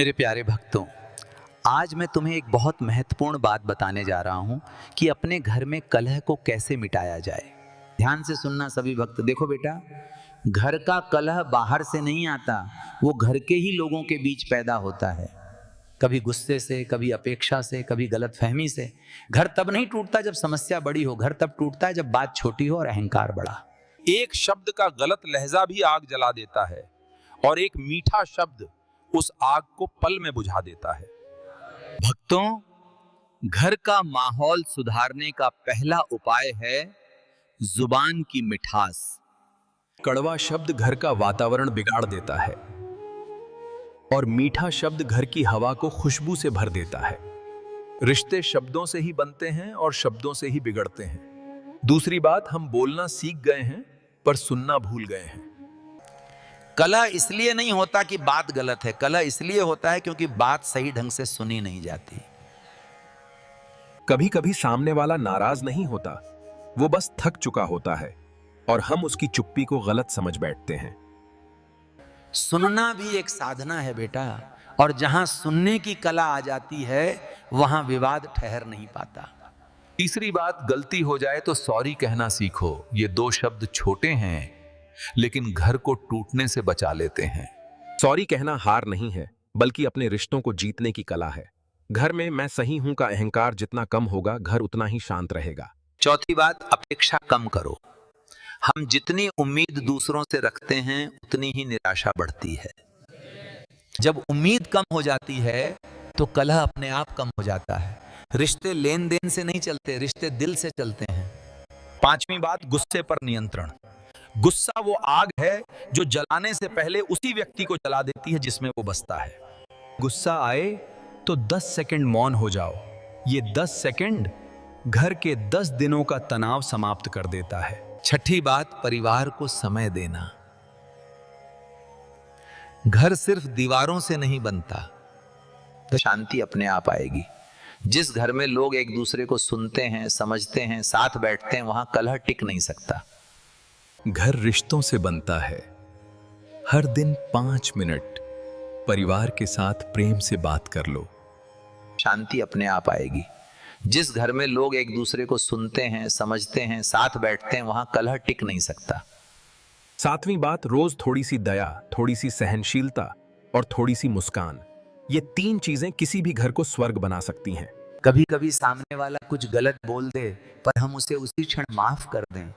मेरे प्यारे भक्तों, आज मैं तुम्हें एक बहुत महत्वपूर्ण बात बताने जा रहा हूं कि अपने घर में कलह को कैसे मिटाया जाए। ध्यान से सुनना सभी भक्त। देखो बेटा, घर का कलह बाहर से नहीं आता, वो घर के ही लोगों के बीच पैदा होता है। कभी गुस्से से, कभी अपेक्षा से, कभी गलतफहमी से। घर तब नहीं टूटता जब समस्या बड़ी हो, घर तब टूटता है जब बात छोटी हो और अहंकार बड़ा। एक शब्द का गलत लहजा भी आग जला देता है और एक मीठा शब्द उस आग को पल में बुझा देता है। भक्तों, घर का माहौल सुधारने का पहला उपाय है जुबान की मिठास। कड़वा शब्द घर का वातावरण बिगाड़ देता है और मीठा शब्द घर की हवा को खुशबू से भर देता है। रिश्ते शब्दों से ही बनते हैं और शब्दों से ही बिगड़ते हैं। दूसरी बात, हम बोलना सीख गए हैं पर सुनना भूल गए हैं। कलह इसलिए नहीं होता कि बात गलत है, कलह इसलिए होता है क्योंकि बात सही ढंग से सुनी नहीं जाती। कभी कभी सामने वाला नाराज नहीं होता, वो बस थक चुका होता है और हम उसकी चुप्पी को गलत समझ बैठते हैं। सुनना भी एक साधना है बेटा, और जहां सुनने की कला आ जाती है वहां विवाद ठहर नहीं पाता। तीसरी बात, गलती हो जाए तो सॉरी कहना सीखो। ये दो शब्द छोटे हैं लेकिन घर को टूटने से बचा लेते हैं। सॉरी कहना हार नहीं है, बल्कि अपने रिश्तों को जीतने की कला है। घर में मैं सही हूं का अहंकार जितना कम होगा, घर उतना ही शांत रहेगा। चौथी बात, अपेक्षा कम करो। हम जितनी उम्मीद दूसरों से रखते हैं उतनी ही निराशा बढ़ती है। जब उम्मीद कम हो जाती है तो कलह अपने आप कम हो जाता है। रिश्ते लेन देन से नहीं चलते, रिश्ते दिल से चलते हैं। पांचवी बात, गुस्से पर नियंत्रण। गुस्सा वो आग है जो जलाने से पहले उसी व्यक्ति को जला देती है जिसमें वो बसता है। गुस्सा आए तो 10 सेकंड मौन हो जाओ। ये 10 सेकंड घर के 10 दिनों का तनाव समाप्त कर देता है। छठी बात, परिवार को समय देना। घर सिर्फ दीवारों से नहीं बनता, तो शांति अपने आप आएगी। जिस घर में लोग एक दूसरे को सुनते हैं, समझते हैं, साथ बैठते हैं, वहां कलह टिक नहीं सकता। घर रिश्तों से बनता है। हर दिन 5 मिनट परिवार के साथ प्रेम से बात कर लो, शांति अपने आप आएगी। जिस घर में लोग एक दूसरे को सुनते हैं, समझते हैं, साथ बैठते हैं, वहां कलह टिक नहीं सकता। सातवीं बात, रोज थोड़ी सी दया, थोड़ी सी सहनशीलता और थोड़ी सी मुस्कान। ये 3 चीजें किसी भी घर को स्वर्ग बना सकती हैं। कभी कभी सामने वाला कुछ गलत बोल दे पर हम उसे उसी क्षण माफ कर दें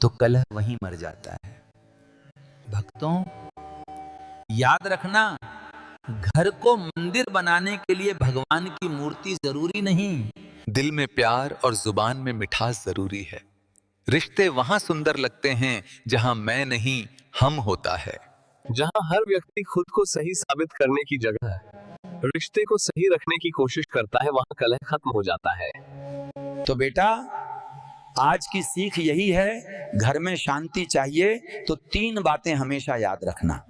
तो कलह वहीं मर जाता है। भक्तों, याद रखना, घर को मंदिर बनाने के लिए भगवान की मूर्ति जरूरी नहीं, दिल में प्यार और जुबान में मिठास जरूरी है। रिश्ते वहां सुंदर लगते हैं जहां मैं नहीं, हम होता है। जहां हर व्यक्ति खुद को सही साबित करने की जगह रिश्ते को सही रखने की कोशिश करता है, वहां कलह खत्म हो जाता है। तो बेटा, आज की सीख यही है, घर में शांति चाहिए तो 3 बातें हमेशा याद रखना।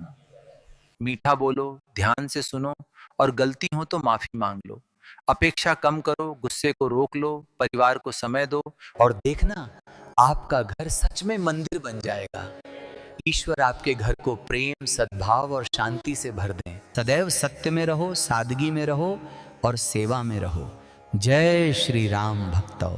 मीठा बोलो, ध्यान से सुनो और गलती हो तो माफी मांग लो। अपेक्षा कम करो, गुस्से को रोक लो, परिवार को समय दो और देखना, आपका घर सच में मंदिर बन जाएगा। ईश्वर आपके घर को प्रेम, सद्भाव और शांति से भर दें। सदैव सत्य में रहो, सादगी में रहो और सेवा में रहो। जय श्री राम भक्तों।